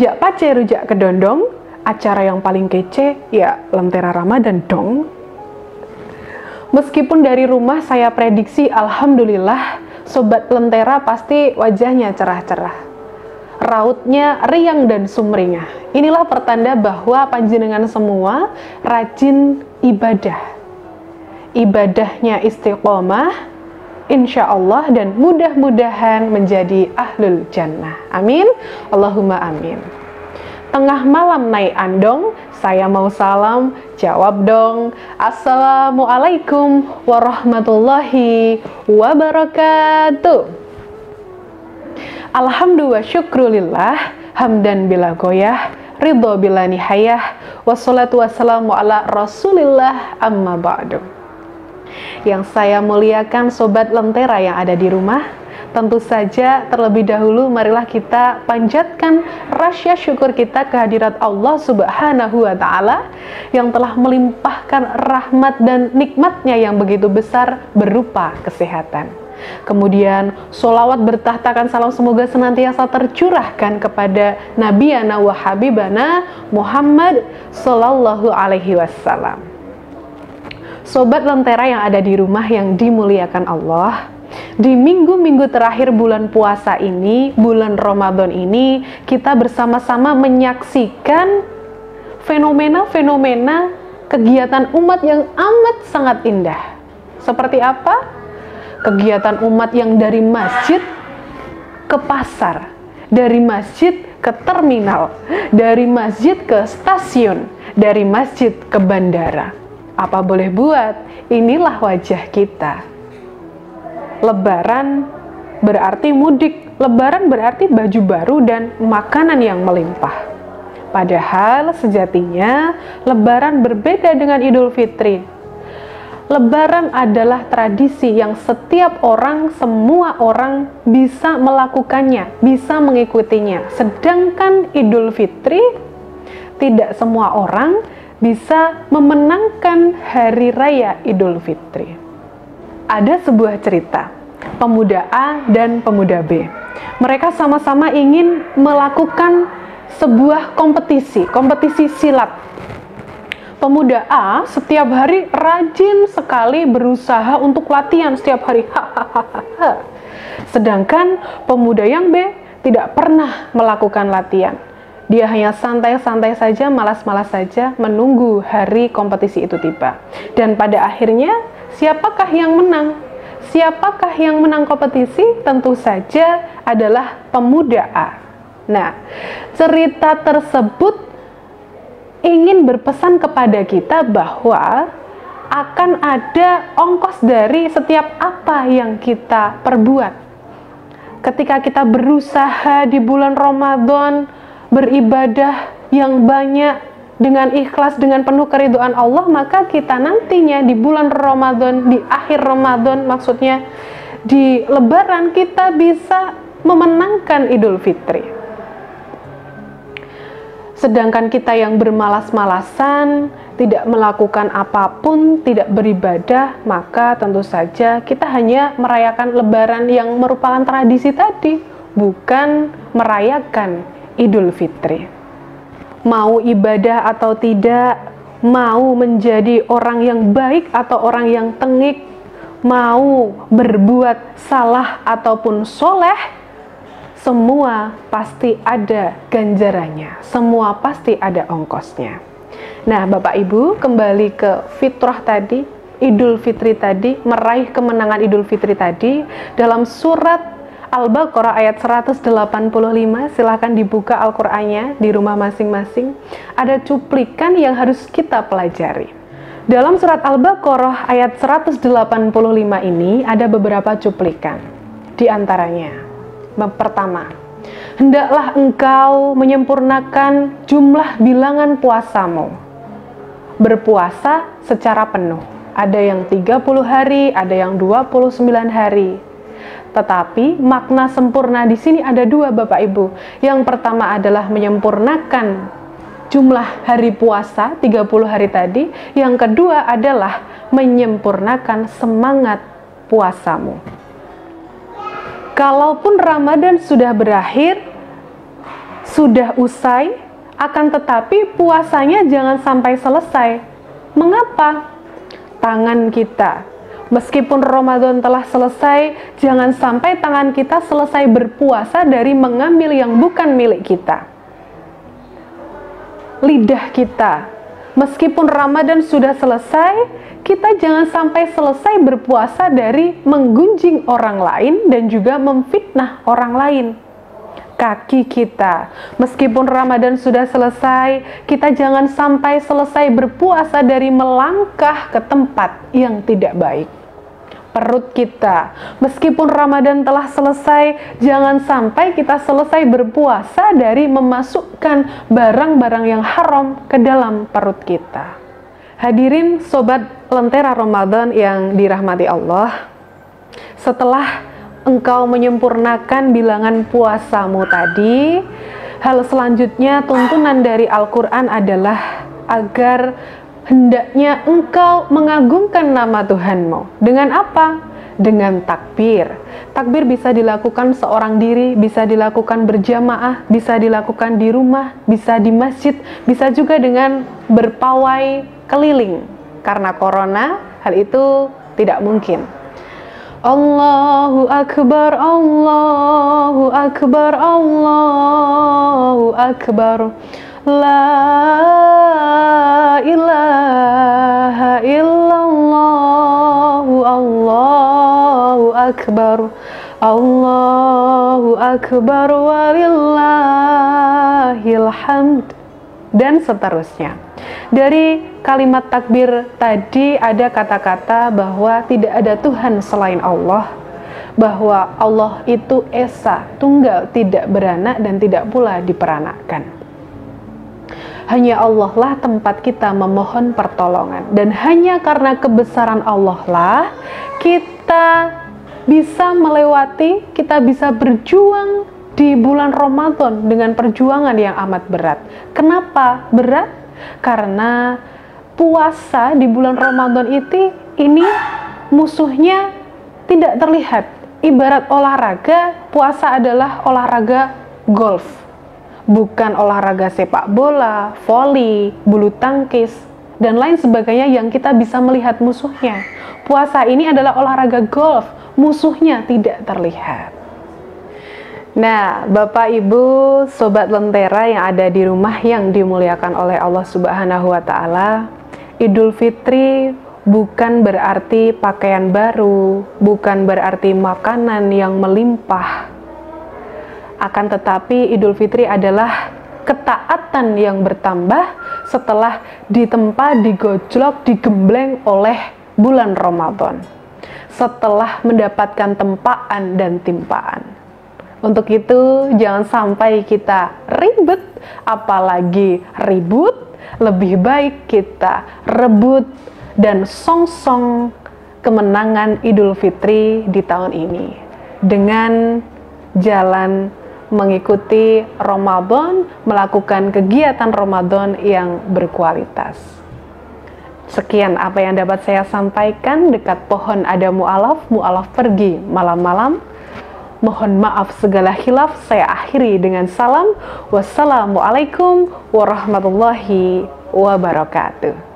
Rujak pace, rujak kedondong, acara yang paling kece, ya Lentera Ramadan dong. Meskipun dari rumah saya prediksi, alhamdulillah, Sobat Lentera pasti wajahnya cerah-cerah. Rautnya riang dan sumringah. Inilah pertanda bahwa panjenengan semua rajin ibadah. Ibadahnya istiqomah, insya Allah, dan mudah-mudahan menjadi ahlul jannah. Amin. Allahumma amin. Tengah malam naik andong, saya mau salam, jawab dong. Assalamualaikum warahmatullahi wabarakatuh. Alhamdulillah syukrulillah, hamdan bila goyah, ridho bila nihayah, wassalatu wassalamu ala rasulillah amma ba'du. Yang saya muliakan Sobat Lentera yang ada di rumah, tentu saja terlebih dahulu marilah kita panjatkan rasa syukur kita kehadirat Allah Subhanahu wa Ta'ala yang telah melimpahkan rahmat dan nikmatnya yang begitu besar berupa kesehatan. Kemudian sholawat bertahtakan salam semoga senantiasa tercurahkan kepada Nabiyana wa Habibana Muhammad Sallallahu Alaihi Wasallam. Sobat Lentera yang ada di rumah yang dimuliakan Allah, di minggu-minggu terakhir bulan puasa ini, bulan Ramadan ini, kita bersama-sama menyaksikan fenomena-fenomena kegiatan umat yang amat sangat indah. Seperti apa? Kegiatan umat yang dari masjid ke pasar, dari masjid ke terminal, dari masjid ke stasiun, dari masjid ke bandara. Apa boleh buat, inilah wajah kita. Lebaran berarti mudik, Lebaran berarti baju baru dan makanan yang melimpah. Padahal sejatinya Lebaran berbeda dengan Idul Fitri. Lebaran adalah tradisi yang setiap orang, semua orang bisa melakukannya, bisa mengikutinya. Sedangkan Idul Fitri, tidak semua orang bisa memenangkan hari raya Idul Fitri. Ada sebuah cerita, pemuda A dan pemuda B. Mereka sama-sama ingin melakukan sebuah kompetisi silat. Pemuda A setiap hari rajin sekali berusaha untuk latihan setiap hari. Sedangkan pemuda yang B tidak pernah melakukan latihan. Dia hanya santai-santai saja, malas-malas saja menunggu hari kompetisi itu tiba. Dan pada akhirnya, siapakah yang menang? Siapakah yang menang kompetisi? Tentu saja adalah pemuda A. Nah, cerita tersebut ingin berpesan kepada kita bahwa akan ada ongkos dari setiap apa yang kita perbuat. Ketika kita berusaha di bulan Ramadan, beribadah yang banyak dengan ikhlas, dengan penuh keridhaan Allah, maka kita nantinya di bulan Ramadan, di akhir Ramadan maksudnya, di Lebaran kita bisa memenangkan Idul Fitri. Sedangkan kita yang bermalas-malasan, tidak melakukan apapun, tidak beribadah, maka tentu saja kita hanya merayakan Lebaran yang merupakan tradisi tadi, bukan merayakan Idul Fitri. Mau ibadah atau tidak, mau menjadi orang yang baik atau orang yang tengik, mau berbuat salah ataupun soleh, semua pasti ada ganjarannya, semua pasti ada ongkosnya. Nah, Bapak Ibu, kembali ke fitrah tadi, Idul Fitri tadi, meraih kemenangan Idul Fitri tadi, dalam surat Al-Baqarah ayat 185, silahkan dibuka Al-Qur'annya di rumah masing-masing, ada cuplikan yang harus kita pelajari. Dalam surat Al-Baqarah ayat 185 ini ada beberapa cuplikan, di antaranya, pertama, hendaklah engkau menyempurnakan jumlah bilangan puasamu. Berpuasa secara penuh. Ada yang 30 hari, ada yang 29 hari. Tetapi makna sempurna di sini ada dua, Bapak Ibu. Yang pertama adalah menyempurnakan jumlah hari puasa 30 hari tadi. Yang kedua adalah menyempurnakan semangat puasamu. Kalaupun Ramadan sudah berakhir, sudah usai, akan tetapi puasanya jangan sampai selesai. Mengapa? Tangan kita, meskipun Ramadan telah selesai, jangan sampai tangan kita selesai berpuasa dari mengambil yang bukan milik kita. Lidah kita, meskipun Ramadan sudah selesai, kita jangan sampai selesai berpuasa dari menggunjing orang lain dan juga memfitnah orang lain. Kaki kita, meskipun Ramadan sudah selesai, kita jangan sampai selesai berpuasa dari melangkah ke tempat yang tidak baik. Perut kita, meskipun Ramadan telah selesai, jangan sampai kita selesai berpuasa dari memasukkan barang-barang yang haram ke dalam perut kita. Hadirin sobat Lentera Ramadan yang dirahmati Allah, setelah engkau menyempurnakan bilangan puasamu tadi, hal selanjutnya tuntunan dari Al-Quran adalah agar hendaknya engkau mengagungkan nama Tuhanmu. Dengan apa? Dengan takbir. Takbir bisa dilakukan seorang diri, bisa dilakukan berjamaah, bisa dilakukan di rumah, bisa di masjid, bisa juga dengan berpawai keliling. Karena corona, hal itu tidak mungkin. Allahu Akbar, Allahu Akbar, Allahu Akbar, La ilaha illallah, Allahu Akbar, Allahu Akbar, walillahil hamd, dan seterusnya. Dari kalimat takbir tadi ada kata-kata bahwa tidak ada Tuhan selain Allah, bahwa Allah itu esa, tunggal, tidak beranak dan tidak pula diperanakkan. Hanya Allah lah tempat kita memohon pertolongan, dan hanya karena kebesaran Allah lah kita bisa melewati, kita bisa berjuang di bulan Ramadan dengan perjuangan yang amat berat. Kenapa berat? Karena puasa di bulan Ramadan ini musuhnya tidak terlihat. Ibarat olahraga, puasa adalah olahraga golf, bukan olahraga sepak bola, voli, bulu tangkis, dan lain sebagainya yang kita bisa melihat musuhnya. Puasa ini adalah olahraga golf, musuhnya tidak terlihat. Nah, Bapak Ibu, Sobat Lentera yang ada di rumah yang dimuliakan oleh Allah Subhanahu wa Ta'ala, Idul Fitri bukan berarti pakaian baru, bukan berarti makanan yang melimpah. Akan tetapi Idul Fitri adalah ketaatan yang bertambah setelah ditempa, digojlok, digembleng oleh bulan Ramadan, setelah mendapatkan tempaan dan timpaan. Untuk itu, jangan sampai kita ribet, apalagi ribut, lebih baik kita rebut dan song-song kemenangan Idul Fitri di tahun ini dengan jalan mengikuti Ramadan, melakukan kegiatan Ramadan yang berkualitas. Sekian apa yang dapat saya sampaikan. Dekat pohon ada mu'alaf pergi malam-malam. Mohon maaf segala khilaf, saya akhiri dengan salam. Wassalamualaikum warahmatullahi wabarakatuh.